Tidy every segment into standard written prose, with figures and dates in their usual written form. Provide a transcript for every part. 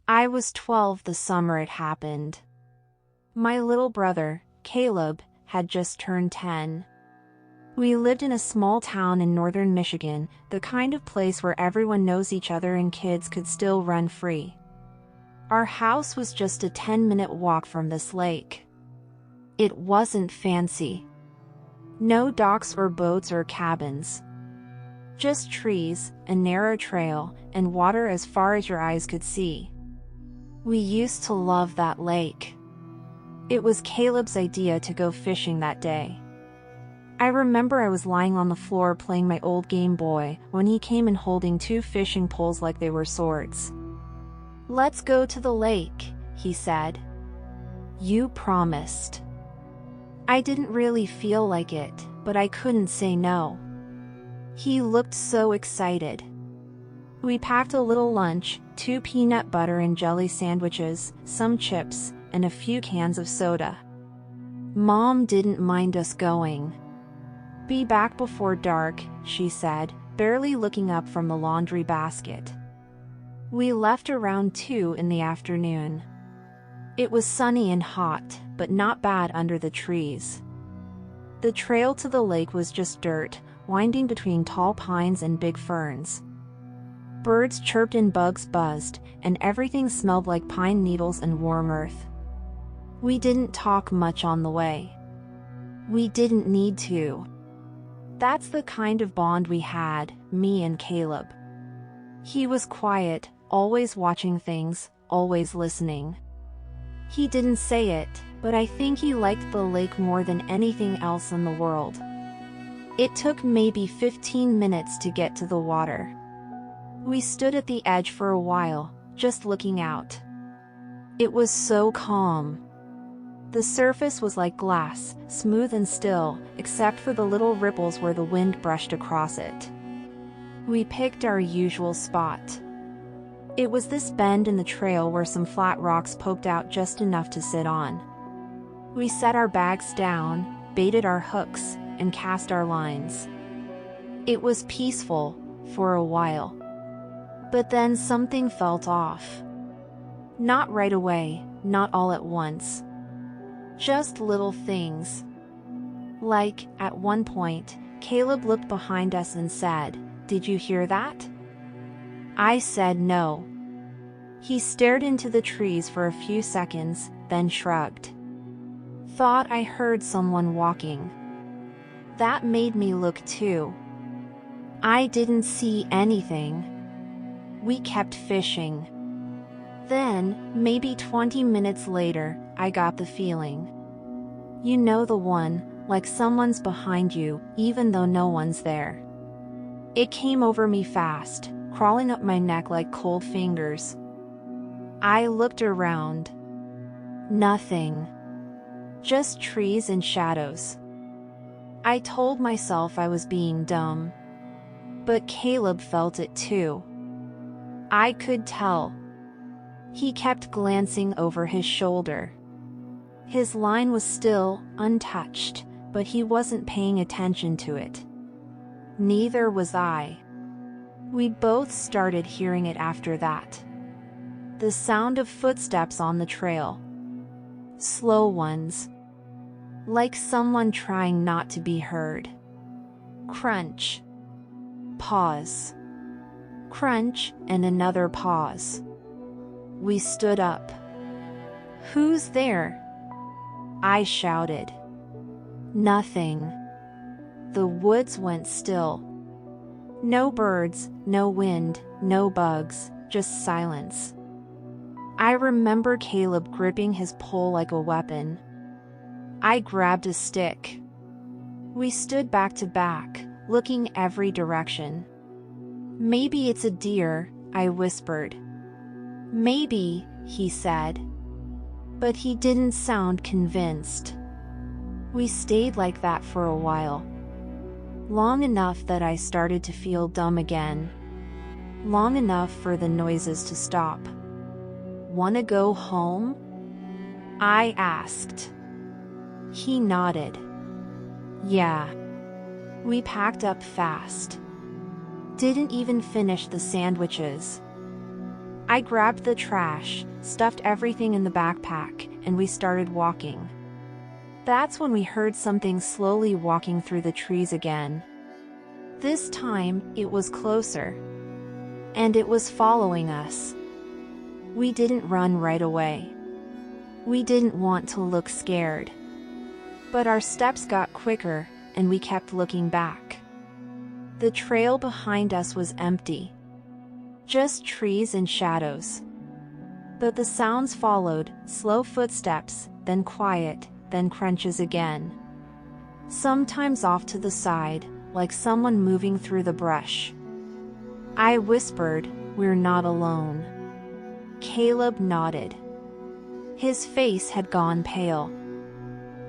I was 12 the summer it happened. My little brother, Caleb, had just turned 10. We lived in a small town in northern Michigan, the kind of place where everyone knows each other and kids could still run free. Our house was just a 10-minute walk from this lake. It wasn't fancy. No docks or boats or cabins. Just trees, a narrow trail, and water as far as your eyes could see. We used to love that lake. It was Caleb's idea to go fishing that day. I remember I was lying on the floor playing my old Game Boy when he came in holding 2 fishing poles like they were swords. "Let's go to the lake," he said. "You promised." I didn't really feel like it, but I couldn't say no. He looked so excited. We packed a little lunch, 2 peanut butter and jelly sandwiches, some chips, and a few cans of soda. Mom didn't mind us going. "Be back before dark," she said, barely looking up from the laundry basket. We left around 2 in the afternoon. It was sunny and hot, but not bad under the trees. The trail to the lake was just dirt, winding between tall pines and big ferns. Birds chirped and bugs buzzed, and everything smelled like pine needles and warm earth. We didn't talk much on the way. We didn't need to. That's the kind of bond we had, me and Caleb. He was quiet, always watching things, always listening. He didn't say it, but I think he liked the lake more than anything else in the world. It took maybe 15 minutes to get to the water. We stood at the edge for a while, just looking out. It was so calm. The surface was like glass, smooth and still, except for the little ripples where the wind brushed across it. We picked our usual spot. It was this bend in the trail where some flat rocks poked out just enough to sit on. We set our bags down, baited our hooks, and cast our lines. It was peaceful, for a while. But then something felt off. Not right away, not all at once. Just little things. Like, at one point, Caleb looked behind us and said, "Did you hear that?" I said no. He stared into the trees for a few seconds, then shrugged. "Thought I heard someone walking." That made me look too. I didn't see anything. We kept fishing. Then, maybe 20 minutes later, I got the feeling. You know the one, like someone's behind you, even though no one's there. It came over me fast, crawling up my neck like cold fingers. I looked around. Nothing. Just trees and shadows. I told myself I was being dumb. But Caleb felt it too. I could tell. He kept glancing over his shoulder. His line was still untouched, but he wasn't paying attention to it. Neither was I. We both started hearing it after that. The sound of footsteps on the trail. Slow ones. Like someone trying not to be heard. Crunch. Pause. Crunch, and another pause. We stood up. "Who's there?" I shouted. Nothing. The woods went still. No birds, no wind, no bugs, just silence. I remember Caleb gripping his pole like a weapon. I grabbed a stick. We stood back to back, looking every direction. "Maybe it's a deer," I whispered. "Maybe," he said. But he didn't sound convinced. We stayed like that for a while. Long enough that I started to feel dumb again. Long enough for the noises to stop. "Wanna go home?" I asked. He nodded. Yeah. We packed up fast. Didn't even finish the sandwiches. I grabbed the trash, stuffed everything in the backpack, and we started walking. That's when we heard something slowly walking through the trees again. This time, it was closer. And it was following us. We didn't run right away. We didn't want to look scared. But our steps got quicker, and we kept looking back. The trail behind us was empty. Just trees and shadows. But the sounds followed, slow footsteps, then quiet, then crunches again. Sometimes off to the side, like someone moving through the brush. I whispered, "We're not alone." Caleb nodded. His face had gone pale.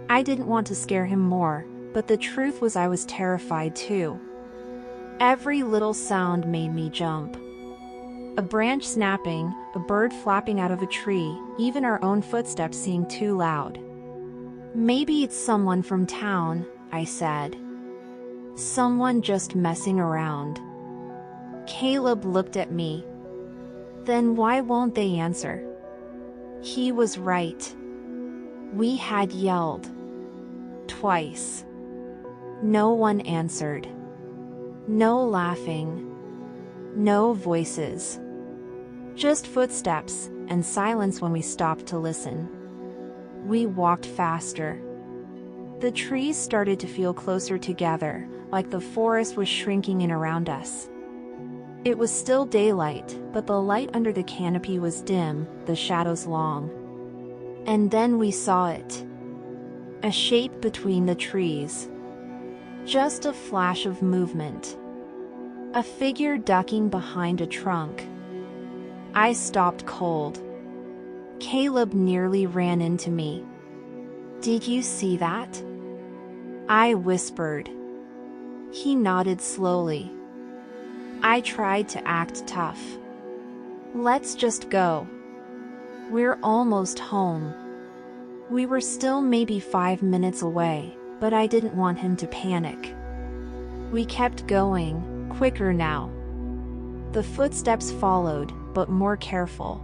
I didn't want to scare him more, but the truth was I was terrified too. Every little sound made me jump. A branch snapping, a bird flapping out of a tree, even our own footsteps seemed too loud. "Maybe it's someone from town," I said. "Someone just messing around." Caleb looked at me. Then why won't they answer? He was right. We had yelled. Twice. No one answered. No laughing. No voices. Just footsteps, and silence when we stopped to listen. We walked faster. The trees started to feel closer together, like the forest was shrinking in around us. It was still daylight, but the light under the canopy was dim, the shadows long. And then we saw it. A shape between the trees. Just a flash of movement. A figure ducking behind a trunk. I stopped cold. Caleb nearly ran into me. "Did you see that?" I whispered. He nodded slowly. I tried to act tough. "Let's just go. We're almost home." We were still maybe 5 minutes away, but I didn't want him to panic. We kept going, quicker now. The footsteps followed, but more careful.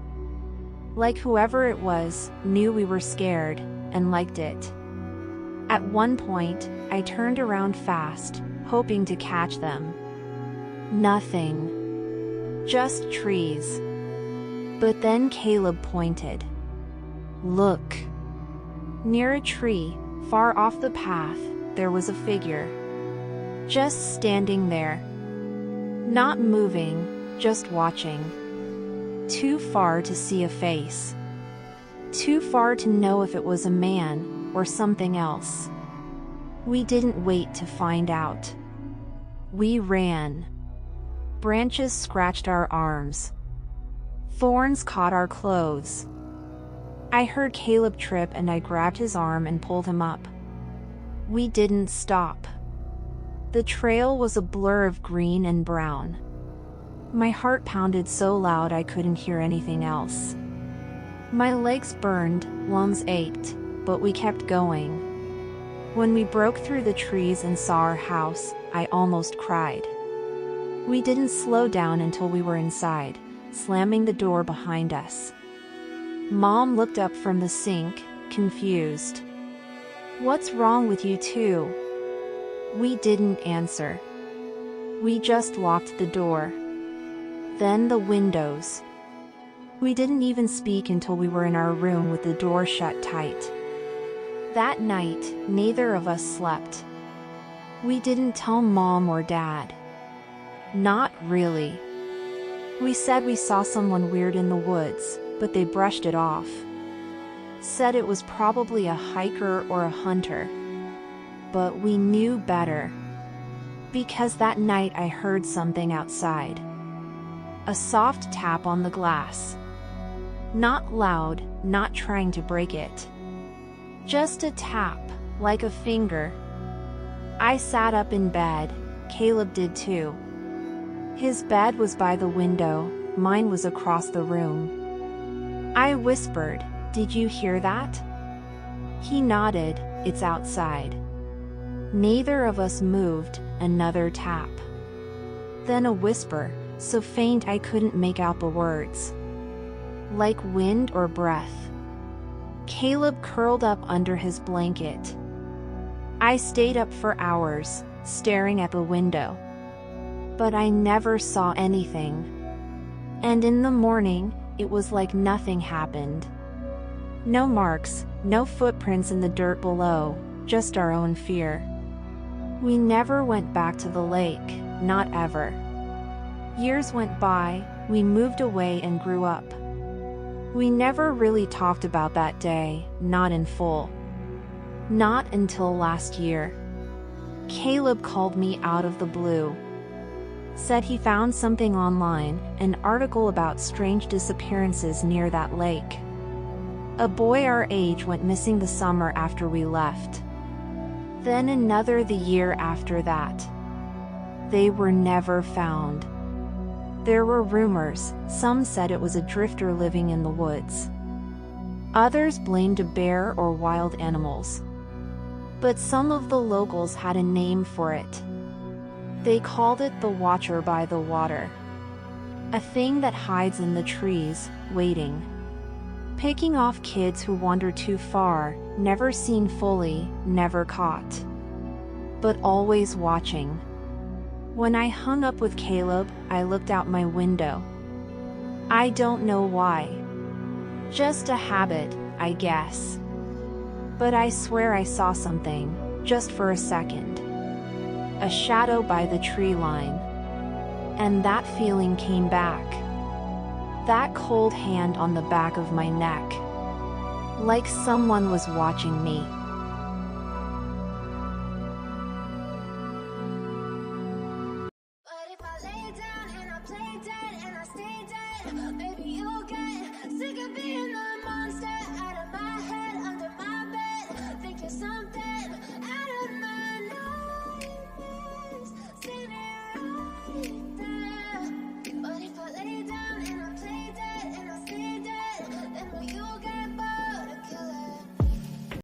Like whoever it was, knew we were scared, and liked it. At one point, I turned around fast, hoping to catch them. Nothing. Just trees. But then Caleb pointed. "Look." Near a tree, far off the path, there was a figure. Just standing there. Not moving, just watching. Too far to see a face. Too far to know if it was a man, or something else. We didn't wait to find out. We ran. Branches scratched our arms. Thorns caught our clothes. I heard Caleb trip and I grabbed his arm and pulled him up. We didn't stop. The trail was a blur of green and brown. My heart pounded so loud I couldn't hear anything else. My legs burned, lungs ached, but we kept going. When we broke through the trees and saw our house, I almost cried. We didn't slow down until we were inside, slamming the door behind us. Mom looked up from the sink, confused. "What's wrong with you two?" We didn't answer. We just locked the door. Then the windows. We didn't even speak until we were in our room with the door shut tight. That night, neither of us slept. We didn't tell Mom or Dad. Not really. We said we saw someone weird in the woods, but they brushed it off. Said it was probably a hiker or a hunter. But we knew better. Because that night I heard something outside. A soft tap on the glass. Not loud, not trying to break it. Just a tap, like a finger. I sat up in bed, Caleb did too. His bed was by the window, mine was across the room. I whispered, "Did you hear that?" He nodded, "It's outside." Neither of us moved, another tap. Then a whisper, so faint I couldn't make out the words. like wind or breath. Caleb curled up under his blanket. I stayed up for hours, staring at the window. But I never saw anything. And in the morning, it was like nothing happened. No marks, no footprints in the dirt below, just our own fear. We never went back to the lake, not ever. Years went by, we moved away and grew up. We never really talked about that day, not in full. Not until last year. Caleb called me out of the blue. Said he found something online, an article about strange disappearances near that lake. A boy our age went missing the summer after we left. Then another the year after that. They were never found. There were rumors, some said it was a drifter living in the woods. Others blamed a bear or wild animals. But some of the locals had a name for it. They called it the Watcher by the Water. A thing that hides in the trees, waiting. Picking off kids who wander too far, never seen fully, never caught. But always watching. When I hung up with Caleb, I looked out my window. I don't know why. Just a habit, I guess. But I swear I saw something, just for a second. A shadow by the tree line. And that feeling came back. That cold hand on the back of my neck. Like someone was watching me.